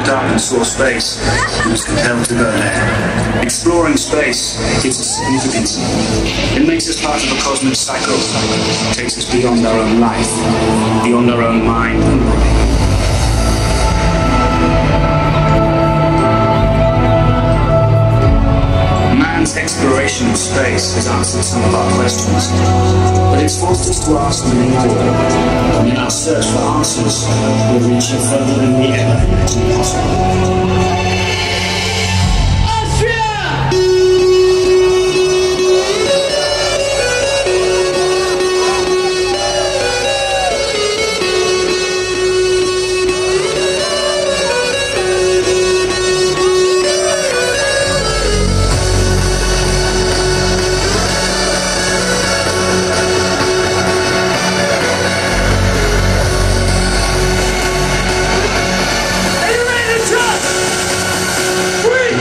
up and saw space, he was compelled to go there. Exploring space gives us significance. It makes us part of a cosmic cycle. It takes us beyond our own life, beyond our own mind and body. Man's exploration of space has answered some of our questions, but it's forced us to ask them more. And in our search for answers, we're reaching further than we ever imagined possible.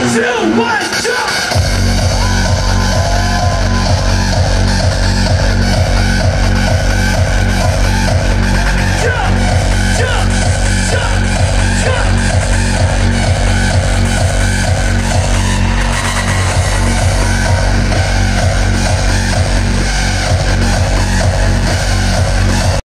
Two, one.